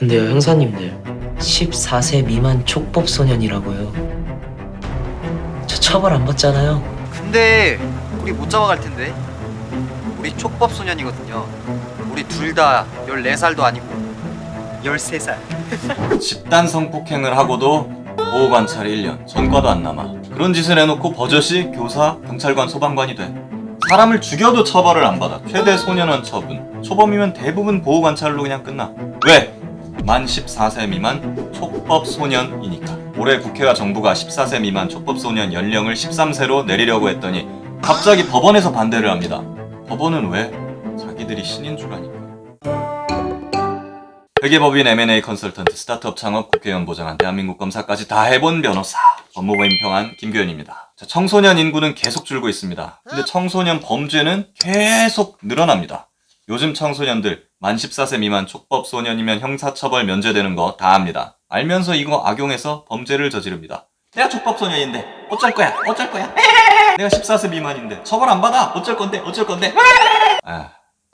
근데요, 형사님들. 14세 미만 촉법 소년이라고요. 저 처벌 안 받잖아요. 근데 우리 못 잡아갈 텐데. 우리 촉법 소년이거든요. 우리 둘 다 14살도 아니고 13살. 집단 성폭행을 하고도 보호관찰 1년, 전과도 안 남아. 그런 짓을 해놓고 버젓이 교사, 경찰관, 소방관이 돼. 사람을 죽여도 처벌을 안 받아. 최대 소년원 처분. 초범이면 대부분 보호관찰로 그냥 끝나. 왜? 만 14세 미만 촉법 소년이니까. 올해 국회와 정부가 14세 미만 촉법 소년 연령을 13세로 내리려고 했더니 갑자기 법원에서 반대를 합니다. 법원은 왜? 자기들이 신인 줄 아니까. 회계법인 M&A 컨설턴트, 스타트업 창업, 국회의원 보장한 대한민국 검사까지 다 해본 변호사, 법무부 임평한 김규현입니다. 자, 청소년 인구는 계속 줄고 있습니다. 근데 청소년 범죄는 계속 늘어납니다. 요즘 청소년들 만 14세 미만 촉법 소년이면 형사처벌 면제되는 거 다 압니다. 알면서 이거 악용해서 범죄를 저지릅니다. 내가 촉법 소년인데 어쩔 거야? 어쩔 거야? 내가 14세 미만인데 처벌 안 받아? 어쩔 건데? 어쩔 건데?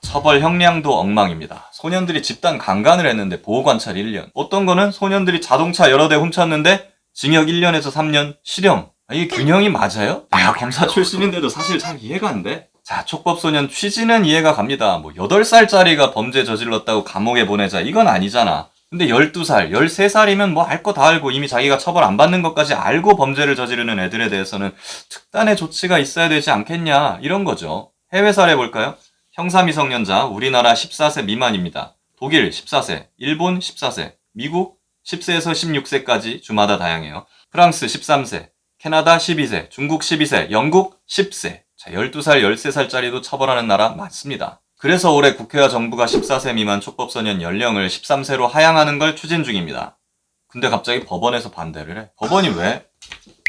처벌 형량도 엉망입니다. 소년들이 집단 강간을 했는데 보호관찰 1년. 어떤 거는 소년들이 자동차 여러 대 훔쳤는데 징역 1년에서 3년 실형. 이게 균형이 맞아요? 내가 검사 출신인데도 사실 잘 이해가 안 돼. 자, 촉법소년 취지는 이해가 갑니다. 뭐 8살짜리가 범죄 저질렀다고 감옥에 보내자 이건 아니잖아. 근데 12살, 13살이면 뭐 알 거 다 알고 이미 자기가 처벌 안 받는 것까지 알고 범죄를 저지르는 애들에 대해서는 특단의 조치가 있어야 되지 않겠냐 이런 거죠. 해외 사례 볼까요? 형사 미성년자 우리나라 14세 미만입니다. 독일 14세, 일본 14세, 미국 10세에서 16세까지 주마다 다양해요. 프랑스 13세, 캐나다 12세, 중국 12세, 영국 10세. 자, 12살, 13살짜리도 처벌하는 나라 많습니다. 그래서 올해 국회와 정부가 14세 미만 촉법소년 연령을 13세로 하향하는 걸 추진 중입니다. 근데 갑자기 법원에서 반대를 해. 법원이 왜?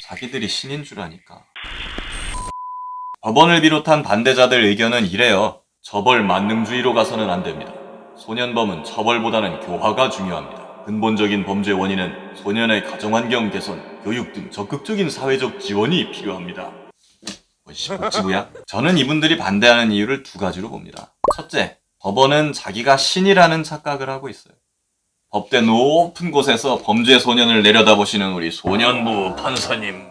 자기들이 신인 줄 아니까. 법원을 비롯한 반대자들 의견은 이래요. 처벌 만능주의로 가서는 안 됩니다. 소년범은 처벌보다는 교화가 중요합니다. 근본적인 범죄 원인은 소년의 가정환경 개선, 교육 등 적극적인 사회적 지원이 필요합니다. 뭐야? 저는 이분들이 반대하는 이유를 두 가지로 봅니다. 첫째, 법원은 자기가 신이라는 착각을 하고 있어요. 법대 높은 곳에서 범죄 소년을 내려다보시는 우리 소년부 판사님.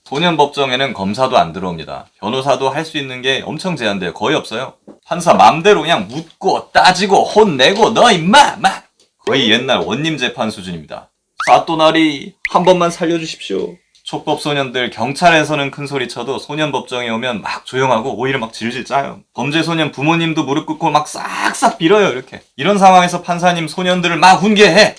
소년법정에는 검사도 안 들어옵니다. 변호사도 할 수 있는 게 엄청 제한돼요. 거의 없어요. 판사 맘대로 그냥 묻고 따지고 혼내고 너 임마! 막! 거의 옛날 원님 재판 수준입니다. 사또나리 한 번만 살려주십시오. 촉법 소년들 경찰에서는 큰 소리 쳐도 소년 법정에 오면 막 조용하고 오히려 막 질질 짜요. 범죄 소년 부모님도 무릎 꿇고 막 싹싹 빌어요. 이렇게. 이런 상황에서 판사님 소년들을 막 훈계해.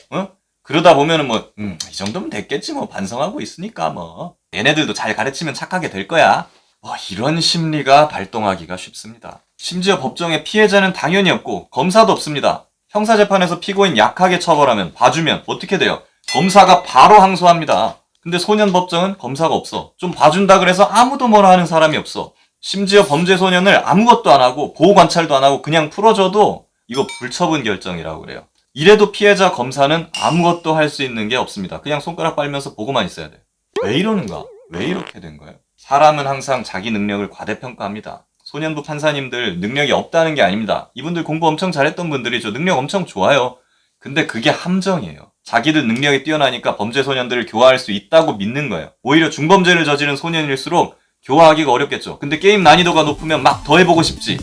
그러다 보면은 뭐 이 정도면 됐겠지 뭐 반성하고 있으니까 뭐 얘네들도 잘 가르치면 착하게 될 거야. 뭐 이런 심리가 발동하기가 쉽습니다. 심지어 법정에 피해자는 당연히 없고 검사도 없습니다. 형사재판에서 피고인 약하게 처벌하면 봐주면 어떻게 돼요? 검사가 바로 항소합니다. 근데 소년법정은 검사가 없어. 좀 봐준다 그래서 아무도 뭐라 하는 사람이 없어. 심지어 범죄 소년을 아무것도 안 하고 보호관찰도 안 하고 그냥 풀어줘도 이거 불처분 결정이라고 그래요. 이래도 피해자 검사는 아무것도 할 수 있는 게 없습니다. 그냥 손가락 빨면서 보고만 있어야 돼. 왜 이러는가? 왜 이렇게 된 거예요? 사람은 항상 자기 능력을 과대평가합니다. 소년부 판사님들 능력이 없다는 게 아닙니다. 이분들 공부 엄청 잘했던 분들이죠. 능력 엄청 좋아요. 근데 그게 함정이에요. 자기들 능력이 뛰어나니까 범죄 소년들을 교화할 수 있다고 믿는 거예요. 오히려 중범죄를 저지른 소년일수록 교화하기가 어렵겠죠. 근데 게임 난이도가 높으면 막 더 해보고 싶지.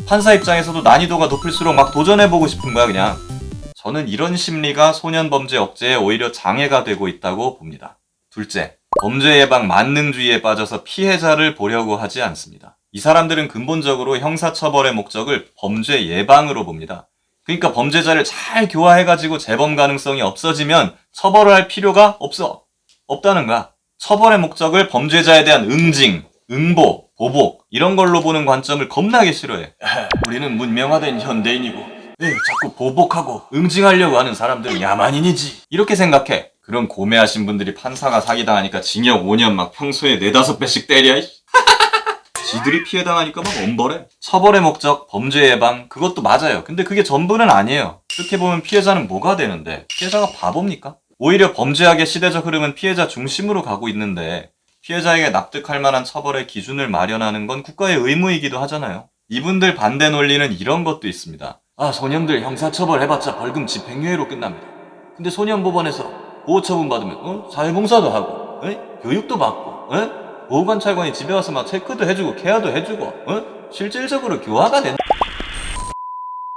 판사 입장에서도 난이도가 높을수록 막 도전해보고 싶은 거야 그냥. 저는 이런 심리가 소년 범죄 억제에 오히려 장애가 되고 있다고 봅니다. 둘째, 범죄 예방 만능주의에 빠져서 피해자를 보려고 하지 않습니다. 이 사람들은 근본적으로 형사처벌의 목적을 범죄 예방으로 봅니다. 그러니까 범죄자를 잘 교화해가지고 재범 가능성이 없어지면 처벌을 할 필요가 없다는 거야. 처벌의 목적을 범죄자에 대한 응징, 응보, 보복 이런 걸로 보는 관점을 겁나게 싫어해. 우리는 문명화된 현대인이고 자꾸 보복하고 응징하려고 하는 사람들은 야만인이지. 이렇게 생각해. 그런 고매하신 분들이 판사가 사기당하니까 징역 5년 막 평소에 4-5배씩 때려. 지들이 피해당하니까 막 엄벌해. 처벌의 목적, 범죄 예방 그것도 맞아요. 근데 그게 전부는 아니에요. 그렇게 보면 피해자는 뭐가 되는데? 피해자가 바보입니까? 오히려 범죄학의 시대적 흐름은 피해자 중심으로 가고 있는데 피해자에게 납득할 만한 처벌의 기준을 마련하는 건 국가의 의무이기도 하잖아요. 이분들 반대 논리는 이런 것도 있습니다. 소년들 형사처벌 해봤자 벌금 집행유예로 끝납니다. 근데 소년법원에서 보호처분 받으면 사회봉사도 하고 교육도 받고 보호관찰관이 집에 와서 막 체크도 해주고 케어도 해주고 실질적으로 교화가 된다.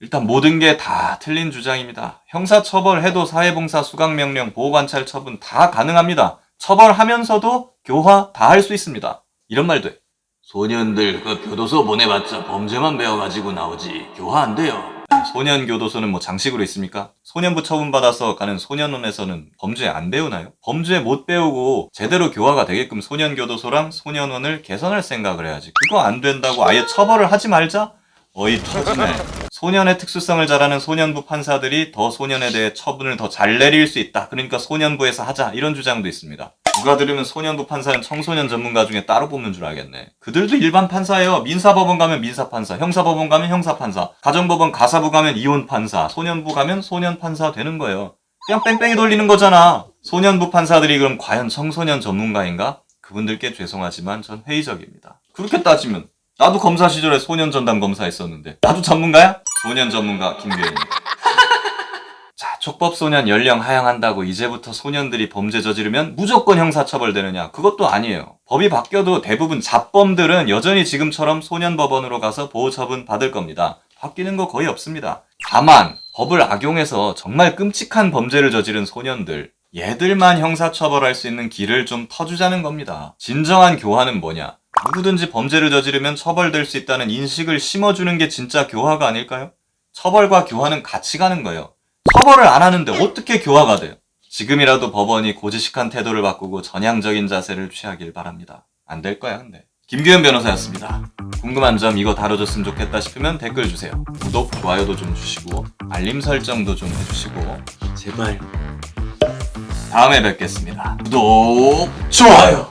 일단 모든 게 다 틀린 주장입니다. 형사처벌해도 사회봉사, 수강명령, 보호관찰 처분 다 가능합니다. 처벌하면서도 교화 다 할 수 있습니다. 이런 말도 해. 소년들 교도소 보내봤자 범죄만 배워가지고 나오지 교화 안 돼요. 소년교도소는 뭐 장식으로 있습니까? 소년부 처분받아서 가는 소년원에서는 범죄 안 배우나요? 범죄 못 배우고 제대로 교화가 되게끔 소년교도소랑 소년원을 개선할 생각을 해야지. 그거 안 된다고 아예 처벌을 하지 말자? 어이 터지네. 소년의 특수성을 잘 아는 소년부 판사들이 더 소년에 대해 처분을 더 잘 내릴 수 있다. 그러니까 소년부에서 하자. 이런 주장도 있습니다. 누가 들으면 소년부 판사는 청소년 전문가 중에 따로 뽑는 줄 알겠네. 그들도 일반 판사예요. 민사법원 가면 민사판사, 형사법원 가면 형사판사, 가정법원 가사부 가면 이혼판사, 소년부 가면 소년판사 되는 거예요. 그냥 뺑뺑이 돌리는 거잖아. 소년부 판사들이 그럼 과연 청소년 전문가인가? 그분들께 죄송하지만 전 회의적입니다. 그렇게 따지면 나도 검사 시절에 소년 전담 검사 했었는데 나도 전문가야? 소년 전문가 김규현입니다. 자, 촉법소년 연령 하향한다고 이제부터 소년들이 범죄 저지르면 무조건 형사처벌되느냐? 그것도 아니에요. 법이 바뀌어도 대부분 잡범들은 여전히 지금처럼 소년법원으로 가서 보호처분 받을 겁니다. 바뀌는 거 거의 없습니다. 다만 법을 악용해서 정말 끔찍한 범죄를 저지른 소년들, 얘들만 형사처벌할 수 있는 길을 좀 터주자는 겁니다. 진정한 교화는 뭐냐? 누구든지 범죄를 저지르면 처벌될 수 있다는 인식을 심어주는 게 진짜 교화가 아닐까요? 처벌과 교화는 같이 가는 거예요. 처벌을 안 하는데 어떻게 교화가 돼요? 지금이라도 법원이 고지식한 태도를 바꾸고 전향적인 자세를 취하길 바랍니다. 안 될 거야 근데. 김규현 변호사였습니다. 궁금한 점 이거 다뤄줬으면 좋겠다 싶으면 댓글 주세요. 구독, 좋아요도 좀 주시고 알림 설정도 좀 해주시고 제발 다음에 뵙겠습니다. 구독, 좋아요!